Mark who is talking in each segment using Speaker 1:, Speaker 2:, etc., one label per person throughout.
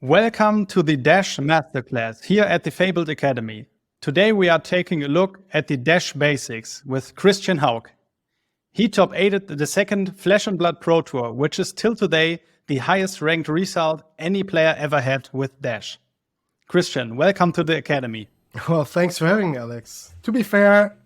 Speaker 1: Welcome to the Dash Masterclass here at the Fabled Academy. Today we are taking a look at the Dash basics with Christian Hauck. He top 8'd the second Flesh and Blood Pro Tour, which is till today the highest ranked result any player ever had with Dash. Christian, welcome to the Academy.
Speaker 2: Well, thanks for having me, Alex. To be fair,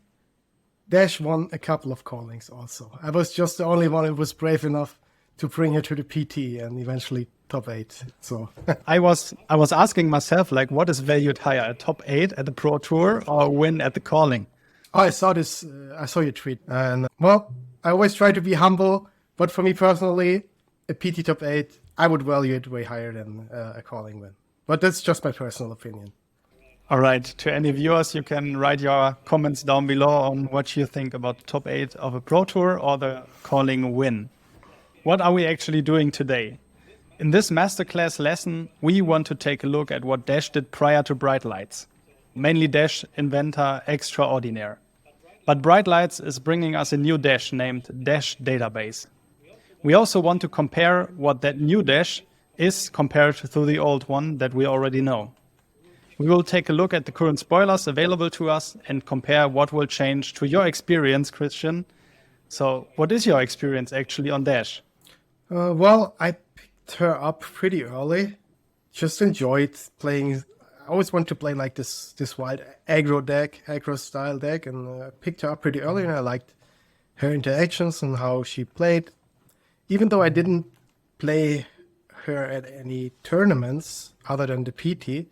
Speaker 2: Dash won a couple of callings also. I was just the only one who was brave enough to bring her to the PT and eventually top 8. So
Speaker 1: I was asking myself, like, what is valued higher, a top 8 at the Pro Tour or a win at the calling?
Speaker 2: Oh, I saw this. I saw your tweet, and well, I always try to be humble, but for me personally, a PT top 8, I would value it way higher than a calling win. But that's just my personal opinion.
Speaker 1: All right. To any viewers, you can write your comments down below on what you think about the top 8 of a Pro Tour or the calling win. What are we actually doing today? In this masterclass lesson, we want to take a look at what Dash did prior to Bright Lights. Mainly Dash, Inventor, Extraordinair. But Bright Lights is bringing us a new Dash named Dash Database. We also want to compare what that new Dash is compared to the old one that we already know. We will take a look at the current spoilers available to us and compare what will change to your experience, Christian. So what is your experience actually on Dash?
Speaker 2: Well, I picked her up pretty early. Just enjoyed playing. I always want to play like this wide aggro style deck, and picked her up pretty early, and I liked her interactions and how she played. Even though I didn't play her at any tournaments other than the PT,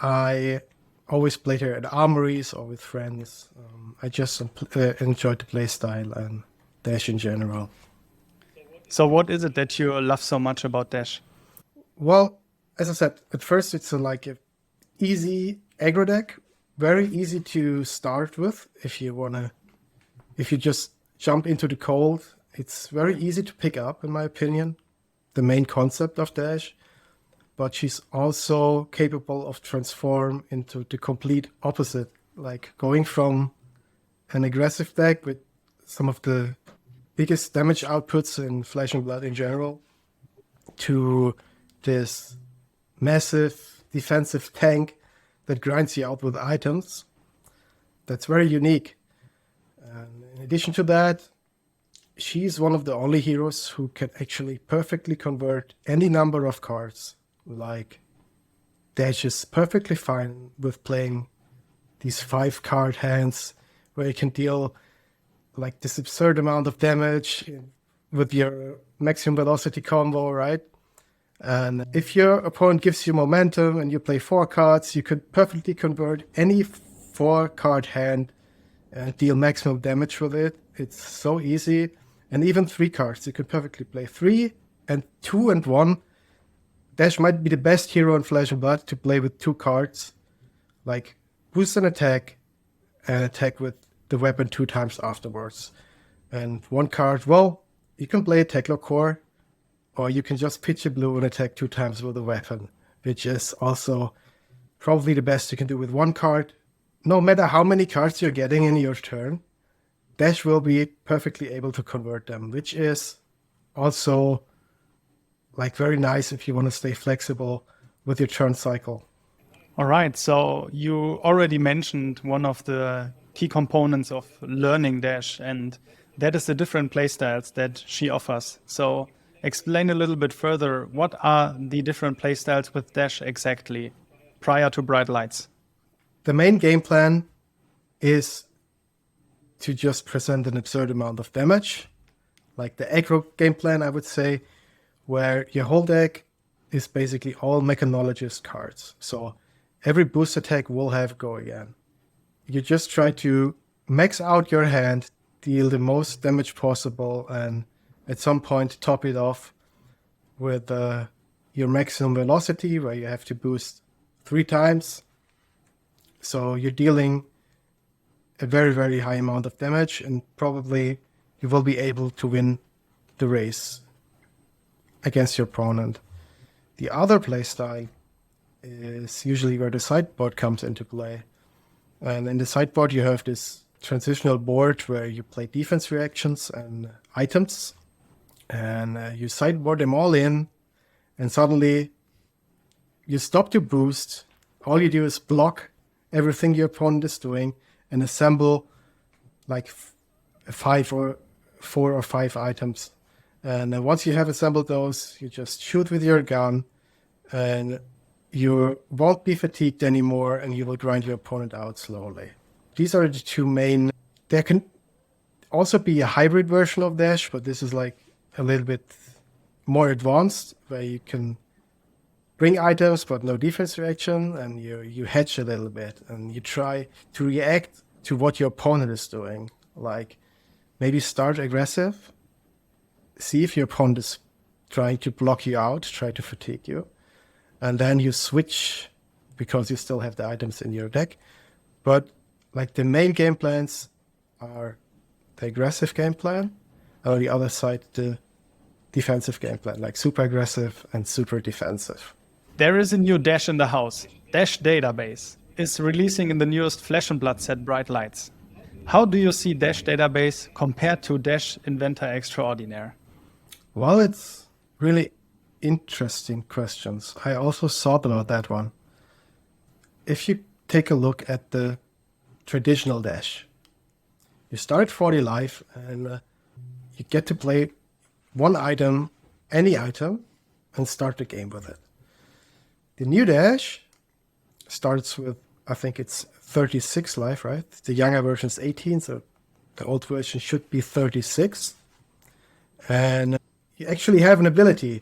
Speaker 2: I always played her at armories or with friends. I just enjoyed the play style and Dash in general.
Speaker 1: So what is it that you love so much about Dash?
Speaker 2: Well, as I said, at first it's like a easy aggro deck, very easy to start with. If you just jump into the cold, it's very easy to pick up, in my opinion, the main concept of Dash. But she's also capable of transform into the complete opposite, like going from an aggressive deck with some of the biggest damage outputs in Flesh and Blood in general to this massive defensive tank that grinds you out with items. That's very unique. And in addition to that, she's one of the only heroes who can actually perfectly convert any number of cards. Like, Dash is perfectly fine with playing these 5-card hands where you can deal like this absurd amount of damage with your maximum velocity combo, right? And if your opponent gives you momentum and you play 4 cards, you could perfectly convert any 4-card hand and deal maximum damage with it. It's so easy. And even 3 cards, you could perfectly play 3 and 2 and 1. Dash might be the best hero in Flesh and Blood to play with 2 cards. Like, boost an attack and attack with the weapon 2 times afterwards. And 1 card, well, you can play a Teklo Core, or you can just pitch a blue and attack 2 times with a weapon, which is also probably the best you can do with 1 card. No matter how many cards you're getting in your turn, Dash will be perfectly able to convert them, which is also like very nice if you want to stay flexible with your turn cycle.
Speaker 1: All right, so you already mentioned one of the key components of learning Dash, and that is the different playstyles that she offers. So explain a little bit further, what are the different playstyles with Dash exactly prior to Bright Lights?
Speaker 2: The main game plan is to just present an absurd amount of damage, like the aggro game plan, I would say, where your whole deck is basically all Mechanologist cards. So every boost attack will have go again. You just try to max out your hand, deal the most damage possible, and at some point top it off with your maximum velocity, where you have to boost 3 times. So you're dealing a very, very high amount of damage, and probably you will be able to win the race against your opponent. The other playstyle is usually where the sideboard comes into play. And in the sideboard, you have this transitional board where you play defense reactions and items, and you sideboard them all in, and suddenly you stop to boost. All you do is block everything your opponent is doing and assemble like 4 or 5 items. And once you have assembled those, you just shoot with your gun and you won't be fatigued anymore and you will grind your opponent out slowly. These are the two main. There can also be a hybrid version of Dash, but this is like a little bit more advanced, where you can bring items but no defense reaction, and you hedge a little bit and you try to react to what your opponent is doing. Like maybe start aggressive, see if your opponent is trying to block you out, try to fatigue you, and then you switch because you still have the items in your deck. But like the main game plans are the aggressive game plan, and on the other side the defensive game plan, like super aggressive and super defensive.
Speaker 1: There is a new Dash in the house. Dash Database is releasing in the newest Flesh and Blood set Bright Lights. How do you see Dash Database compared to Dash Inventor Extraordinaire?
Speaker 2: Well, it's really interesting questions. I also thought about that one. If you take a look at the traditional Dash, you start 40 life and you get to play one item, any item, and start the game with it. The new Dash starts with, I think it's 36 life, right? The younger version is 18, so the old version should be 36. And you actually have an ability.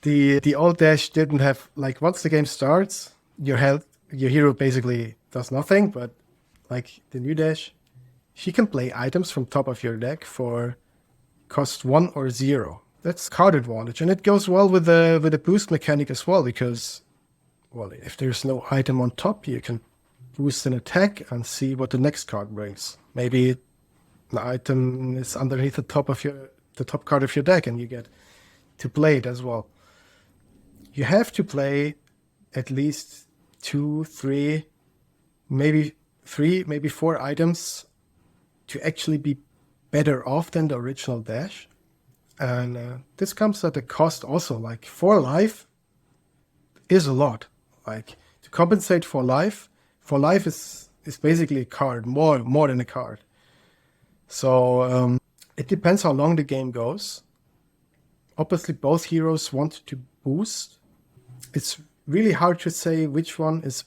Speaker 2: The old Dash didn't have, like, once the game starts, your hero basically does nothing, but like the new Dash, she can play items from top of your deck for cost 1 or 0. That's card advantage, and it goes well with the boost mechanic as well, because, well, if there's no item on top, you can boost an attack and see what the next card brings. Maybe the item is underneath the top card of your deck, and you get to play it as well. You have to play at least 2, 3, maybe 4 items to actually be better off than the original Dash. And this comes at a cost also. Like 4 life is a lot. Like to compensate for life is basically a card, more than a card. So it depends how long the game goes. Obviously both heroes want to boost. It's really hard to say which one is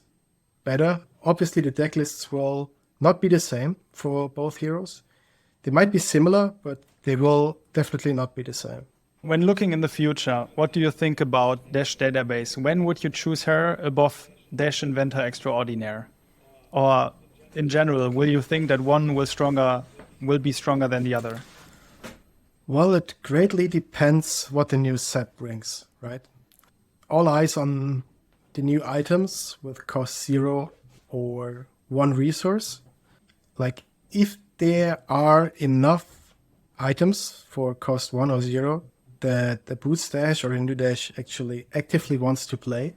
Speaker 2: better. Obviously the deck lists will not be the same for both heroes. They might be similar, but they will definitely not be the same.
Speaker 1: When looking in the future, what do you think about Dash Database? When would you choose her above Dash Inventor Extraordinaire? Or in general, will you think that one will be stronger than the other?
Speaker 2: Well, it greatly depends what the new set brings, right? All eyes on the new items with cost 0 or 1 resource. Like if there are enough items for cost 1 or 0 that the boost Dash or the new Dash actually actively wants to play,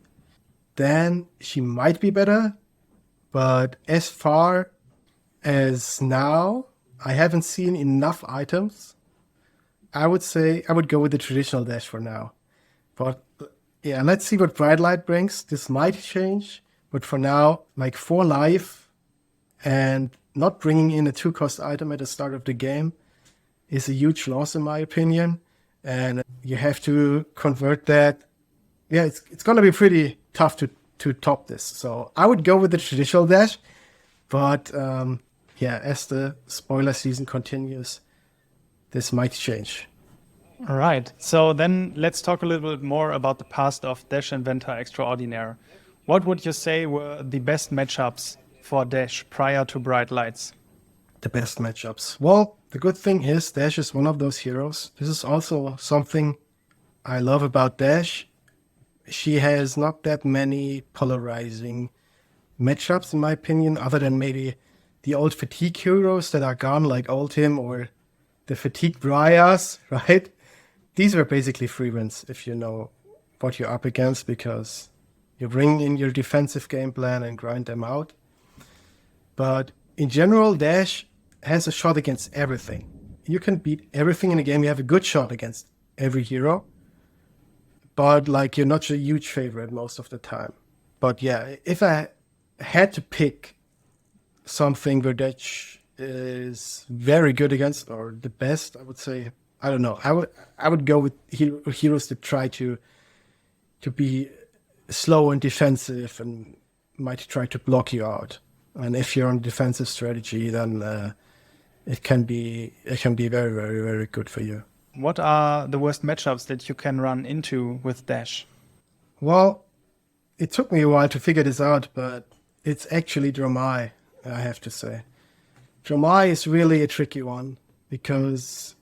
Speaker 2: then she might be better. But as far as now, I haven't seen enough items. I would say I would go with the traditional Dash for now. But yeah, let's see what Bright Light brings. This might change, but for now, like 4 life and not bringing in a 2-cost item at the start of the game is a huge loss in my opinion. And you have to convert that. Yeah, it's going to be pretty tough to top this. So I would go with the traditional Dash. But yeah, as the spoiler season continues, this might change.
Speaker 1: All right. So then let's talk a little bit more about the past of Dash Inventor Extraordinaire. What would you say were the best matchups for Dash prior to Bright Lights?
Speaker 2: The best matchups. Well, the good thing is Dash is one of those heroes. This is also something I love about Dash. She has not that many polarizing matchups, in my opinion, other than maybe the old fatigue heroes that are gone, like Oldhim or the fatigue Briars, right? These were basically free wins if you know what you're up against, because you bring in your defensive game plan and grind them out. But in general, Dash has a shot against everything. You can beat everything in the game. You have a good shot against every hero. but like you're not a huge favorite most of the time. But yeah, if I had to pick something where Dash is very good against, or the best, I would say, I don't know. I would go with heroes that try to be slow and defensive and might try to block you out. And if you're on defensive strategy, then it can be very, very, very good for you.
Speaker 1: What are the worst matchups that you can run into with Dash?
Speaker 2: Well, it took me a while to figure this out, but it's actually Dromai, I have to say. Dromai is really a tricky one because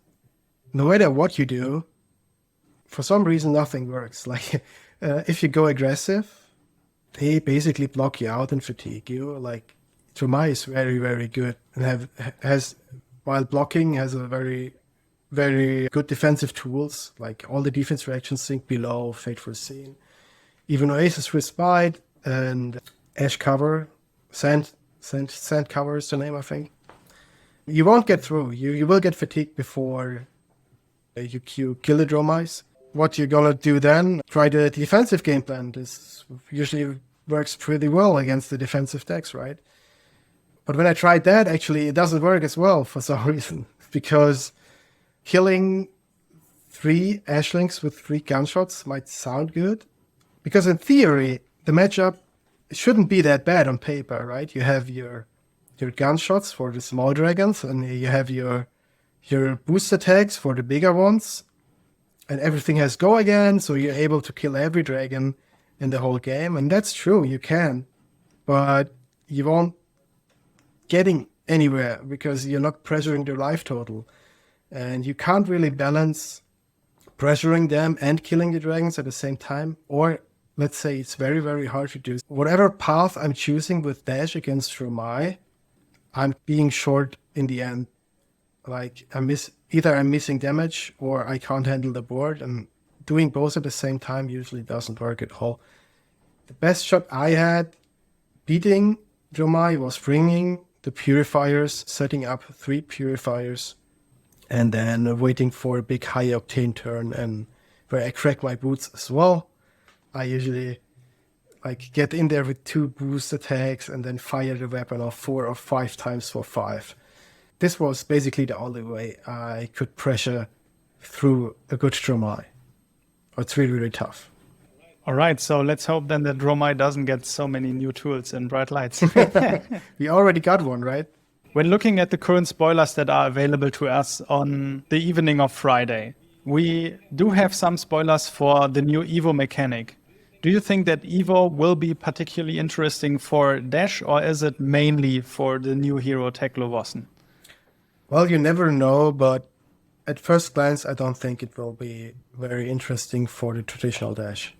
Speaker 2: no matter what you do, for some reason nothing works. Like if you go aggressive, they basically block you out and fatigue you. Like Dromai is very, very good and has while blocking has a very, very good defensive tools, like all the defense reactions, Sink Below, Fateful Scene, even Oasis Respite and Ash Cover, Sand Cover is the name, I think. You won't get through. You will get fatigued before you kill the Dromais. What you're gonna do then, try the defensive game plan. This usually works pretty well against the defensive decks, right? But when I tried that, actually, it doesn't work as well for some reason. Because killing 3 Ashlings with 3 gunshots might sound good. Because in theory, the matchup shouldn't be that bad on paper, right? You have your gunshots for the small dragons, and you have your boost attacks for the bigger ones. And everything has go again, so you're able to kill every dragon in the whole game. And that's true, you can. But you won't getting anywhere because you're not pressuring their life total. And you can't really balance pressuring them and killing the dragons at the same time. Or let's say it's very, very hard to do. Whatever path I'm choosing with Dash against Dromai, I'm being short in the end. Like either I'm missing damage or I can't handle the board, and doing both at the same time usually doesn't work at all. The best shot I had beating Dromai was bringing the purifiers, setting up 3 purifiers, and then waiting for a big high octane turn, and where I crack my boots as well. I usually like get in there with 2 boost attacks and then fire the weapon off 4 or 5 times for 5. This was basically the only way I could pressure through a good Dromai. It's really, really tough.
Speaker 1: All right, so let's hope then that Dromai doesn't get so many new tools and bright lights.
Speaker 2: We already got one, right?
Speaker 1: When looking at the current spoilers that are available to us on the evening of Friday, we do have some spoilers for the new Evo mechanic. Do you think that Evo will be particularly interesting for Dash, or is it mainly for the new hero Teklo-Vossen?
Speaker 2: Well, you never know, but at first glance, I don't think it will be very interesting for the traditional Dash.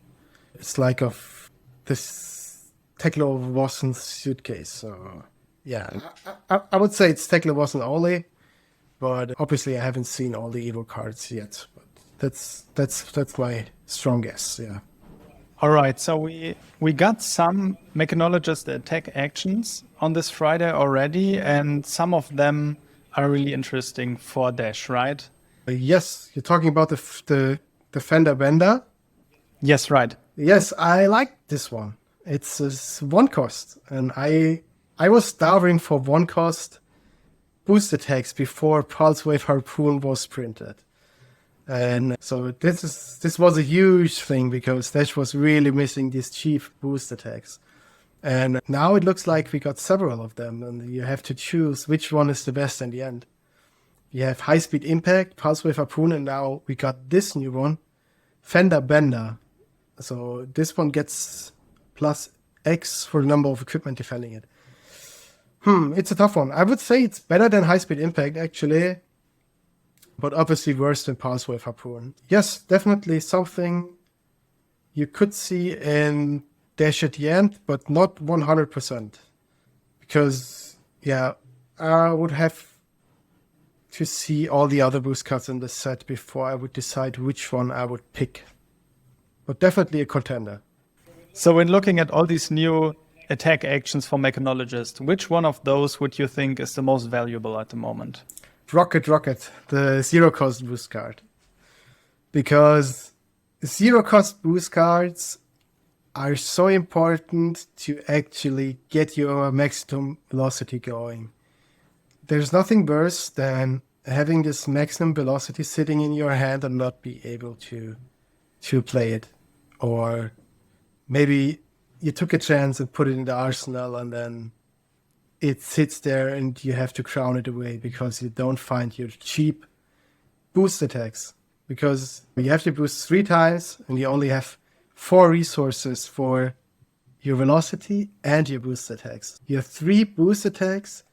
Speaker 2: It's like of this Teklo-Vossen suitcase. So yeah, I would say it's Teklo-Vossen only, but obviously I haven't seen all the Evo cards yet. But that's my strong guess. Yeah.
Speaker 1: All right, so we got some mechanologist attack actions on this Friday already, and some of them are really interesting for Dash, right?
Speaker 2: Yes, you're talking about the Fender Bender.
Speaker 1: Yes, right.
Speaker 2: Yes, I like this one. It's 1 cost, and I was starving for 1 cost boost attacks before Pulse Wave Harpoon was printed. And so this was a huge thing because Dash was really missing these cheap boost attacks. And now it looks like we got several of them, and you have to choose which one is the best in the end. You have High Speed Impact, Pulse Wave Harpoon, and now we got this new one, Fender Bender. So this one gets plus X for the number of equipment defending it. It's a tough one. I would say it's better than High Speed Impact, actually, but obviously worse than Pulse Wave Harpoon. Yes, definitely something you could see in Dash at the end, but not 100%. Because, yeah, I would have to see all the other boost cards in the set before I would decide which one I would pick. But definitely a contender.
Speaker 1: So when looking at all these new attack actions for Mechanologist, which one of those would you think is the most valuable at the moment?
Speaker 2: Rocket, the 0 cost boost card. Because zero cost boost cards are so important to actually get your maximum velocity going. There's nothing worse than having this maximum velocity sitting in your hand and not be able to play it. Or maybe you took a chance and put it in the arsenal and then it sits there and you have to crown it away because you don't find your cheap boost attacks. Because you have to boost 3 times and you only have 4 resources for your velocity and your boost attacks. Your 3 boost attacks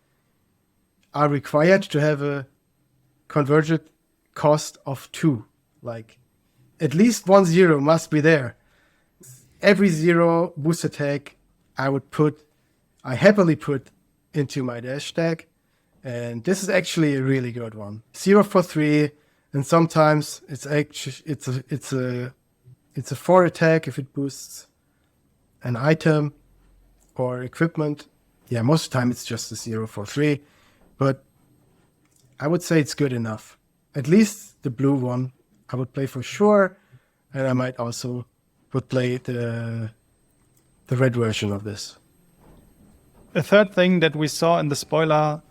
Speaker 2: are required to have a converged cost of 2. Like, at least 1 0 must be there. Every 0 boost attack I happily put into my dash deck. And this is actually a really good one. 0 for 3, and sometimes it's a 4 attack if it boosts an item or equipment. Yeah, most of the time it's just a 0 for 3, but I would say it's good enough. At least the blue one I would play for sure, and I might also would play the red version of this.
Speaker 1: A third thing that we saw in the spoiler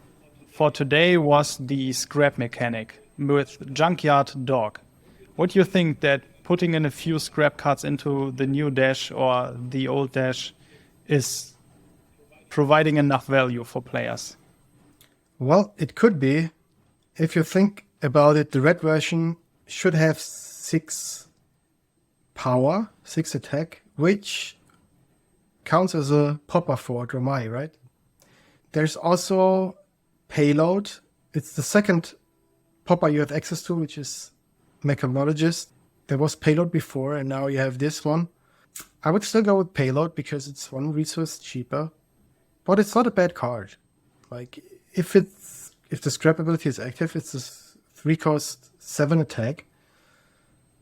Speaker 1: for today was the scrap mechanic with Junkyard Dog. What do you think that putting in a few scrap cards into the new dash or the old dash is providing enough value for players?
Speaker 2: Well, it could be. If you think about it, the red version should have 6 power, 6 attack, which counts as a popper for Dromai, right? There's also payload. It's the second popper you have access to, which is Mechanologist. There was payload before, and now you have this one. I would still go with payload because it's 1 resource cheaper, but it's not a bad card. Like, if the scrap ability is active, it's a 3 cost 7 attack.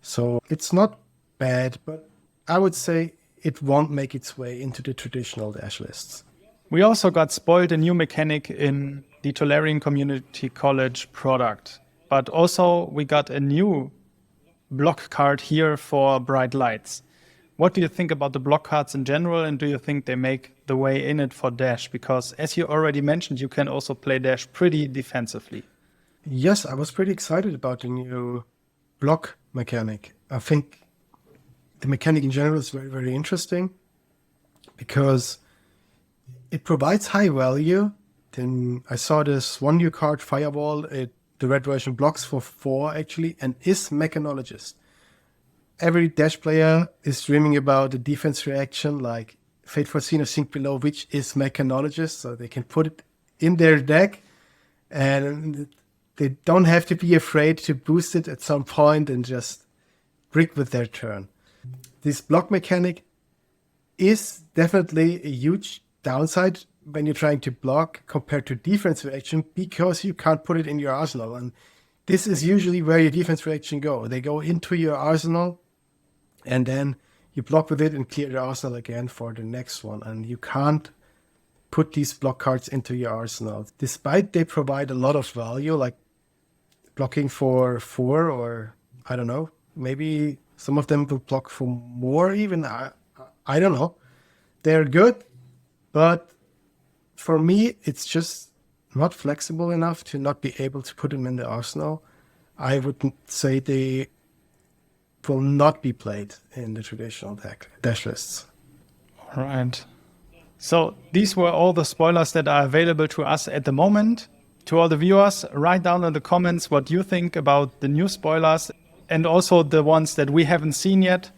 Speaker 2: So it's not bad, but I would say it won't make its way into the traditional dash lists.
Speaker 1: We also got spoiled a new mechanic in the Tolarian Community College product, but also we got a new block card here for Bright Lights. What do you think about the block cards in general, and do you think they make the way in it for dash? Because as you already mentioned, you can also play dash pretty defensively.
Speaker 2: Yes, I was pretty excited about the new block mechanic. I think the mechanic in general is very, very interesting because it provides high value. Then I saw this one new card, Fireball. The red version blocks for 4 actually and is Mechanologist. Every dash player is dreaming about the defense reaction like Fate Foreseen or Sink Below, which is Mechanologist, so they can put it in their deck and they don't have to be afraid to boost it at some point and just brick with their turn. This block mechanic is definitely a huge downside when you're trying to block compared to defense reaction because you can't put it in your arsenal. And this is usually where your defense reaction go. They go into your arsenal and then you block with it and clear the arsenal again for the next one. And you can't put these block cards into your arsenal. Despite they provide a lot of value, like blocking for 4 or I don't know, maybe some of them will block for more even. I don't know. They're good, but for me, it's just not flexible enough to not be able to put them in the arsenal. I would say they will not be played in the traditional dash lists.
Speaker 1: All right. So these were all the spoilers that are available to us at the moment. To all the viewers, write down in the comments what you think about the new spoilers and also the ones that we haven't seen yet.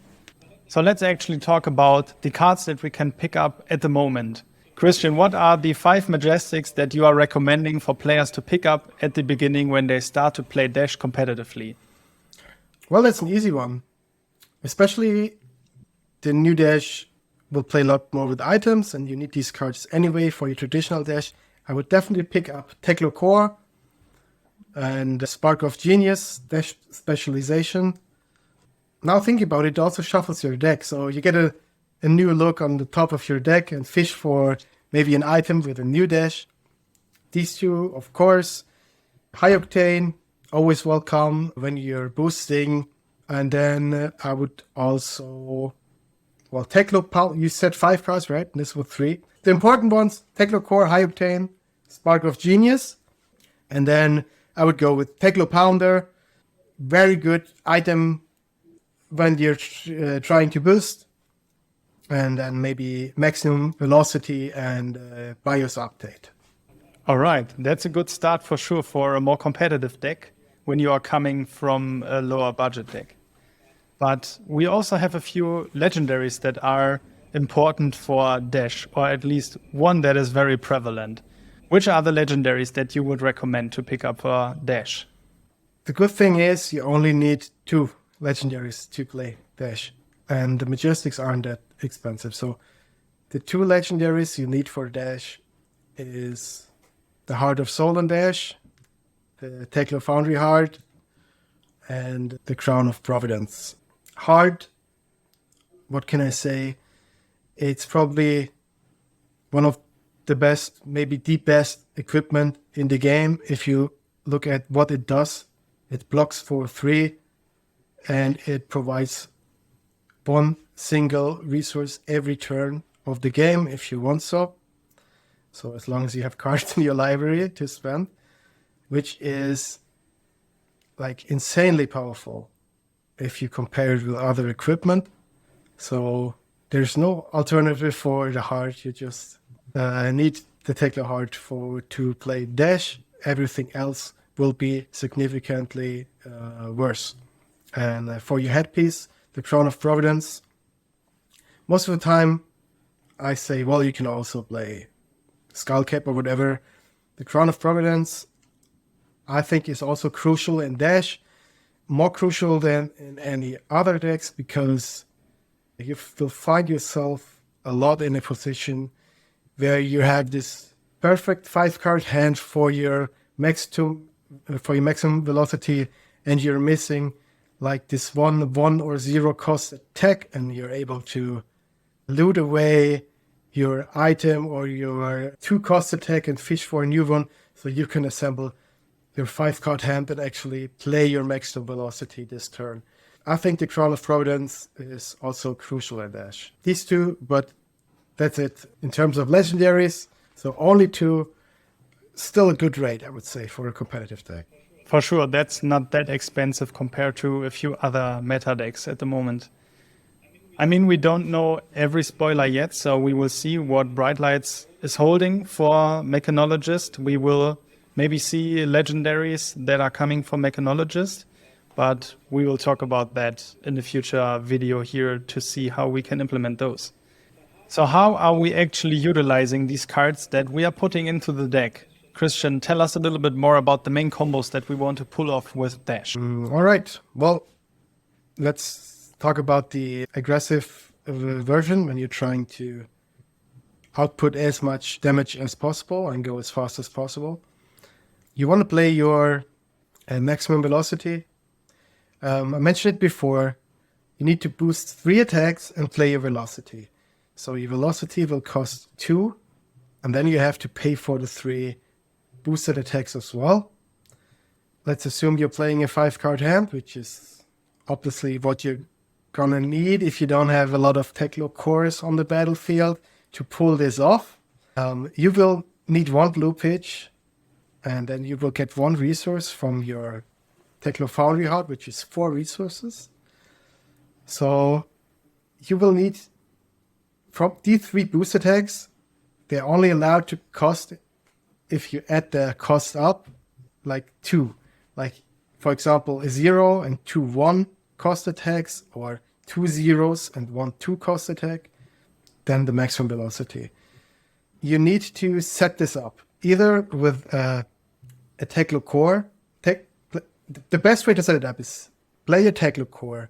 Speaker 1: So let's actually talk about the cards that we can pick up at the moment. Christian, what are the 5 Majestics that you are recommending for players to pick up at the beginning when they start to play Dash competitively?
Speaker 2: Well, that's an easy one. Especially the new Dash will play a lot more with items, and you need these cards anyway for your traditional Dash. I would definitely pick up Teklo Core and Spark of Genius, Dash Specialization. Now think about it, it also shuffles your deck, so you get a new look on the top of your deck and fish for maybe an item with a new dash. These 2, of course. High Octane, always welcome when you're boosting And then I would also, well, Teklo Power, you said 5 cards, right? This was 3. The important ones, Teklo Core, High Octane, Spark of Genius. And then I would go with Teklo Pounder, very good item when you're trying to boost. And then maybe Maximum Velocity and BIOS Update.
Speaker 1: All right, that's a good start for sure for a more competitive deck when you are coming from a lower budget deck. But we also have a few legendaries that are important for Dash, or at least one that is very prevalent. Which are the legendaries that you would recommend to pick up for Dash?
Speaker 2: The good thing is you only need 2 legendaries to play Dash. And the Majestics aren't that expensive. So the 2 legendaries you need for Dash is the Heart of Soul on Dash, the Teklo Foundry Heart, and the Crown of Providence. Heart, what can I say? It's probably one of the best, maybe the best equipment in the game. If you look at what it does, it blocks for 3 and it provides 1 single resource every turn of the game if you want so. So as long as you have cards in your library to spend, which is like insanely powerful if you compare it with other equipment. So there's no alternative for the heart. You just need the Teklo heart to play Dash. Everything else will be significantly worse. And for your headpiece, the Crown of Providence, most of the time I say, well, you can also play Skullcap or whatever. The Crown of Providence, I think, is also crucial in Dash, more crucial than in any other decks, because you will find yourself a lot in a position where you have this perfect 5-card hand for your maximum velocity, and you're missing like this 1 or 0 cost attack, and you're able to loot away your item or your 2 cost attack and fish for a new one, so you can assemble your 5-card hand and actually play your maximum velocity this turn. I think the Crown of Providence is also crucial in Dash. These 2, but that's it. In terms of legendaries, so only 2, still a good rate, I would say, for a competitive deck.
Speaker 1: For sure, that's not that expensive compared to a few other meta decks at the moment. I mean, we don't know every spoiler yet, so we will see what Bright Lights is holding for Mechanologist. We will maybe see legendaries that are coming for Mechanologist, but we will talk about that in the future video here to see how we can implement those. So how are we actually utilizing these cards that we are putting into the deck? Christian, tell us a little bit more about the main combos that we want to pull off with Dash.
Speaker 2: All right. Well, let's talk about the aggressive version when you're trying to output as much damage as possible and go as fast as possible. You want to play your maximum velocity. I mentioned it before. You need to boost 3 attacks and play your velocity. So your velocity will cost 2, and then you have to pay for the 3 boosted attacks as well. Let's assume you're playing a 5-card hand, which is obviously what you're gonna need if you don't have a lot of Teklo cores on the battlefield to pull this off. You will need 1 blue pitch, and then you will get 1 resource from your Teklo Foundry Heart, which is 4 resources. So you will need, from these 3 boost attacks, they're only allowed to cost, if you add the cost up, like 2. Like, for example, a 0 and 2 1 cost attacks, or 2 zeros and 1 2 cost attack, then the maximum velocity. You need to set this up, either with a Teklo core. The best way to set it up is play a Teklo core,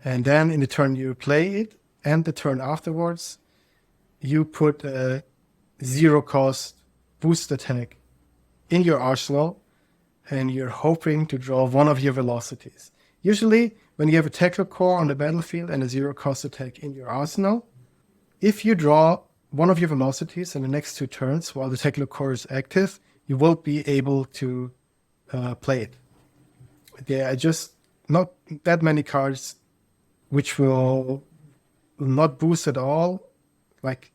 Speaker 2: and then in the turn you play it, and the turn afterwards, you put a 0 cost boost attack in your arsenal, and you're hoping to draw 1 of your velocities. Usually, when you have a Teklo core on the battlefield and a 0 cost attack in your arsenal, if you draw 1 of your velocities in the next 2 turns while the Teklo core is active, you will be able to play it. Yeah, I just not that many cards which will not boost at all. Like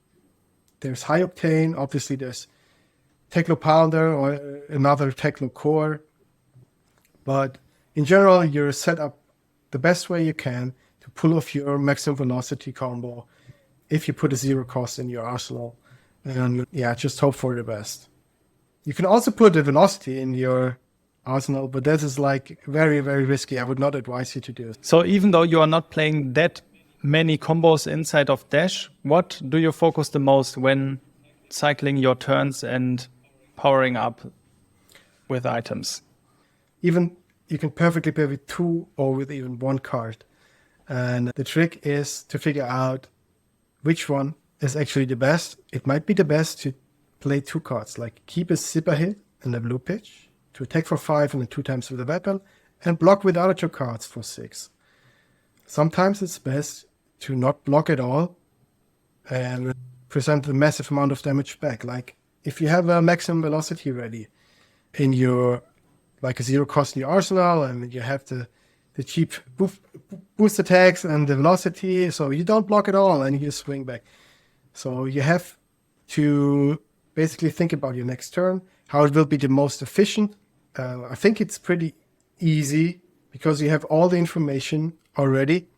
Speaker 2: there's High Octane, obviously there's Techno Pounder or another Techno Core. But in general, you're set up the best way you can to pull off your maximum velocity combo if you put a 0 cost in your arsenal. And yeah, just hope for the best. You can also put a velocity in your arsenal, but that is like very, very risky. I would not advise you to do it.
Speaker 1: So even though you are not playing that many combos inside of Dash, what do you focus the most when cycling your turns and powering up with items?
Speaker 2: Even you can perfectly play with 2 or with even 1 card. And the trick is to figure out which one is actually the best. It might be the best to play 2 cards, like keep a zipper hit and a blue pitch, to attack for 5 and then 2 times with a weapon, and block with other 2 cards for 6. Sometimes it's best to not block at all and present a massive amount of damage back. Like if you have a maximum velocity ready in your, like a 0 cost in your arsenal, and you have the cheap boost attacks and the velocity, so you don't block at all and you swing back. So you have to basically think about your next turn, how it will be the most efficient. I think it's pretty easy because you have all the information already.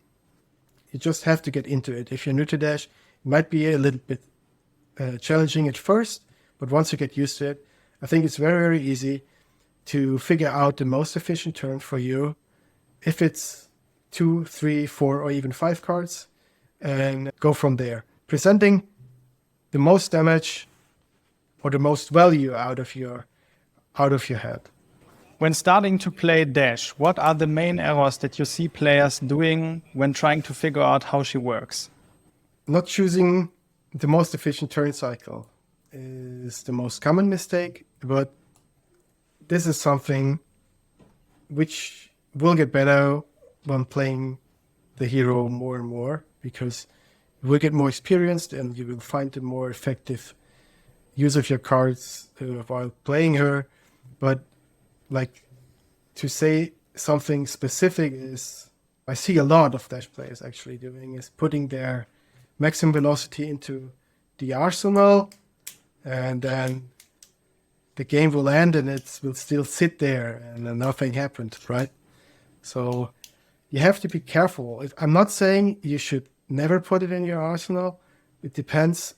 Speaker 2: You just have to get into it. If you're new to Dash, it might be a little bit challenging at first, but once you get used to it, I think it's very, very easy to figure out the most efficient turn for you. If it's 2, 3, 4, or even 5 cards, and go from there. Presenting the most damage or the most value out of your head.
Speaker 1: When starting to play Dash, what are the main errors that you see players doing when trying to figure out how she works?
Speaker 2: Not choosing the most efficient turn cycle is the most common mistake, but this is something which will get better when playing the hero more and more, because you will get more experienced and you will find a more effective use of your cards while playing her. But like, to say something specific is, I see a lot of Dash players actually doing, is putting their maximum velocity into the arsenal, and then the game will end and it will still sit there and nothing happened, right? So you have to be careful. I'm not saying you should never put it in your arsenal. It depends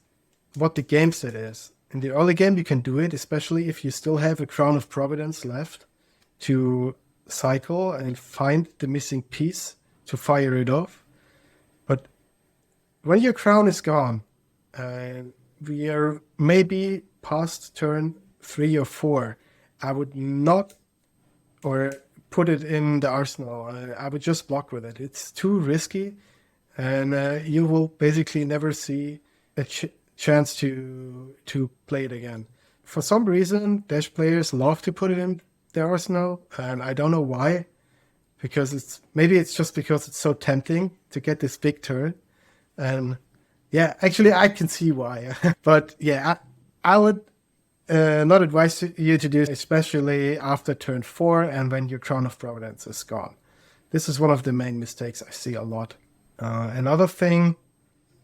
Speaker 2: what the game set is. In the early game, you can do it, especially if you still have a Crown of Providence left to cycle and find the missing piece to fire it off. But when your crown is gone, we are maybe past turn 3 or 4, I would not or put it in the arsenal. I would just block with it. It's too risky, and you will basically never see a chance to play it again. For some reason, Dash players love to put it in their arsenal, and I don't know why, because maybe it's just because it's so tempting to get this big turn. And yeah, actually I can see why. But yeah, I would not advise you to do it, especially after turn 4 and when your Crown of Providence is gone. This is one of the main mistakes I see a lot. Another thing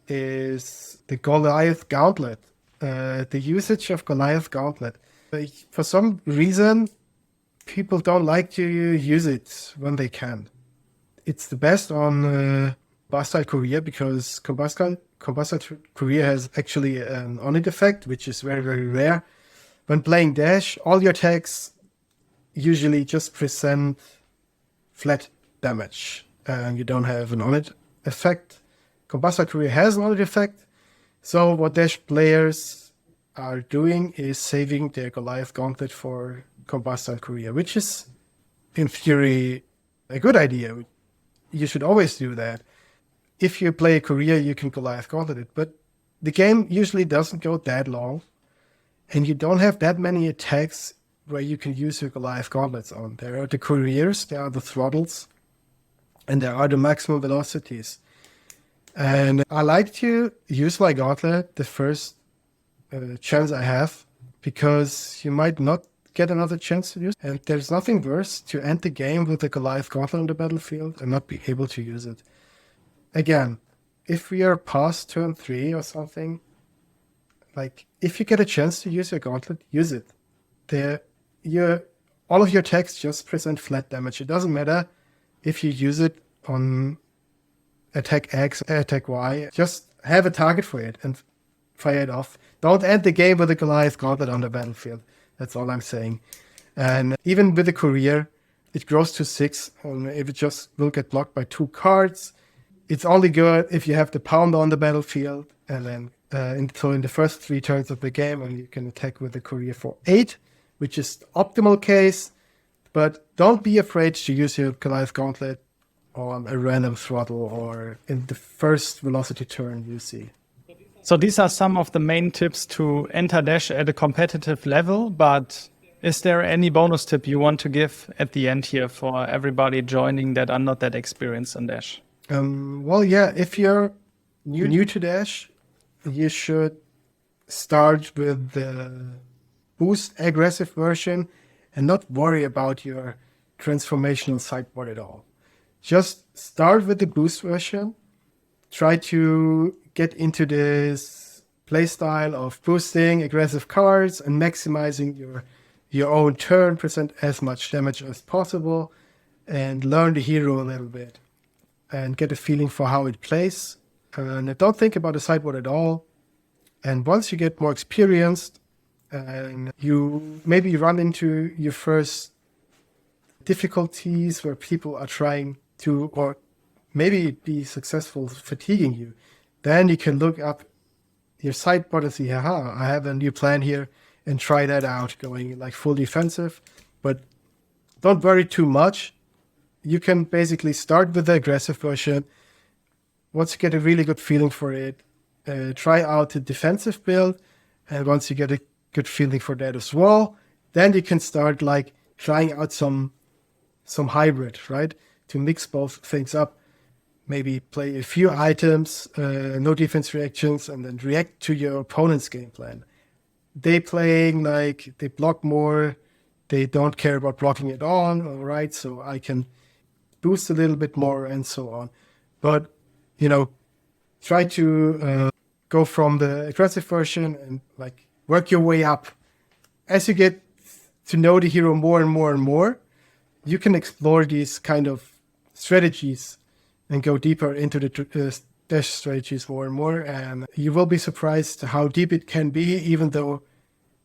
Speaker 2: is the Goliath Gauntlet. The usage of Goliath Gauntlet. For some reason, people don't like to use it when they can. It's the best on Combustile Courier, because Combustile Courier has actually an on-it effect, which is very, very rare. When playing Dash, all your attacks usually just present flat damage, and you don't have an on-it effect. Combustile Courier has an on-it effect, so what Dash players are doing is saving their Goliath Gauntlet for Combustile Courier, which is, in theory, a good idea. You should always do that. If you play a Courier, you can Goliath Gauntlet it, but the game usually doesn't go that long, and you don't have that many attacks where you can use your Goliath Gauntlets on. There are the Couriers, there are the Throttles, and there are the maximum velocities. And I like to use my Gauntlet the first chance I have, because you might not get another chance to use. And there's nothing worse to end the game with a Goliath Gauntlet on the battlefield and not be able to use it. Again, if we are past turn 3 or something, like if you get a chance to use your Gauntlet, use it. All of your attacks just present flat damage. It doesn't matter if you use it on attack X, attack Y. Just have a target for it and fire it off. Don't end the game with a Goliath Gauntlet on the battlefield. That's all I'm saying. And even with the Courier, it grows to 6. If it just will get blocked by 2 cards, it's only good if you have the Pounder on the battlefield. And then in the first 3 turns of the game, and you can attack with the Courier for 8, which is the optimal case. But don't be afraid to use your Goliath Gauntlet on a random throttle or in the first velocity turn you see.
Speaker 1: So these are some of the main tips to enter Dash at a competitive level, but is there any bonus tip you want to give at the end here for everybody joining that are not that experienced in Dash?
Speaker 2: Well, yeah, if you're new to Dash, you should start with the boost aggressive version and not worry about your transformational sideboard at all. Just start with the boost version. Try to get into this playstyle of boosting aggressive cards and maximizing your own turn, present as much damage as possible, and learn the hero a little bit and get a feeling for how it plays. And don't think about the sideboard at all. And once you get more experienced and you maybe run into your first difficulties where people are trying to, or maybe be successful fatiguing you, then you can look up your sideboard and see, haha, I have a new plan here, and try that out, going like full defensive. But don't worry too much. You can basically start with the aggressive version. Once you get a really good feeling for it, try out the defensive build. And once you get a good feeling for that as well, then you can start like trying out some hybrid, right? To mix both things up. Maybe play a few items, no defense reactions, and then react to your opponent's game plan. They playing like they block more, they don't care about blocking at all right? So I can boost a little bit more and so on. But, try to go from the aggressive version and like work your way up. As you get to know the hero more and more and more, you can explore these kind of strategies and go deeper into the Dash strategies more and more, and you will be surprised how deep it can be, even though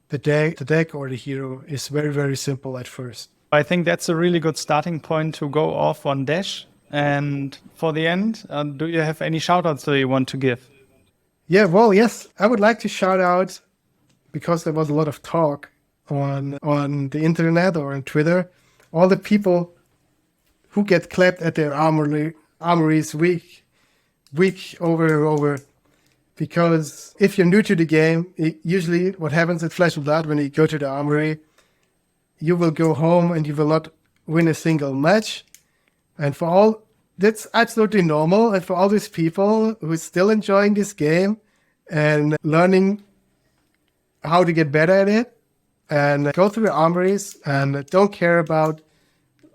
Speaker 2: the deck or the hero is very, very simple at first.
Speaker 1: I think that's a really good starting point to go off on Dash. And for the end, do you have any shoutouts that you want to give?
Speaker 2: Yeah, well, yes, I would like to shout out, because there was a lot of talk on the internet or on Twitter, all the people who get clapped at their armories week over. Because if you're new to the game, usually what happens at Flesh and Blood when you go to the armory, you will go home and you will not win a single match. And that's absolutely normal. And for all these people who are still enjoying this game and learning how to get better at it, and go through the armories and don't care about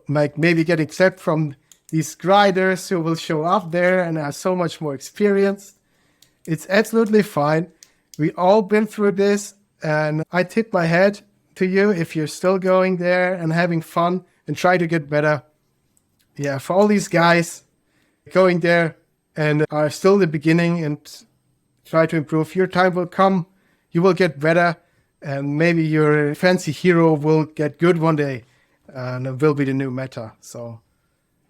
Speaker 2: like maybe get accept from these grinders who will show up there and are so much more experienced. It's absolutely fine. We all been through this, and I tip my hat to you if you're still going there and having fun and try to get better. Yeah, for all these guys going there and are still in the beginning and try to improve, your time will come. You will get better, and maybe your fancy hero will get good one day. And it will be the new meta. So,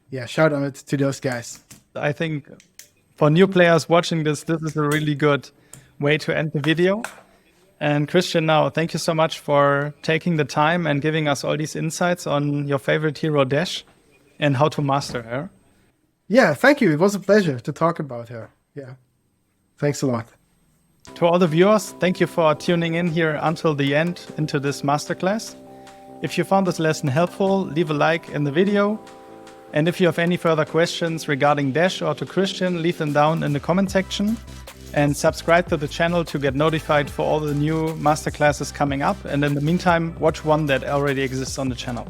Speaker 2: yeah, shout out to those guys.
Speaker 1: I think for new players watching this is a really good way to end the video. And Christian, now, thank you so much for taking the time and giving us all these insights on your favorite hero, Dash, and how to master her.
Speaker 2: Yeah, thank you. It was a pleasure to talk about her. Yeah, thanks a lot.
Speaker 1: To all the viewers, thank you for tuning in here until the end into this masterclass. If you found this lesson helpful, leave a like in the video. And if you have any further questions regarding Dash or to Christian, leave them down in the comment section. and subscribe to the channel to get notified for all the new masterclasses coming up. And in the meantime, watch one that already exists on the channel.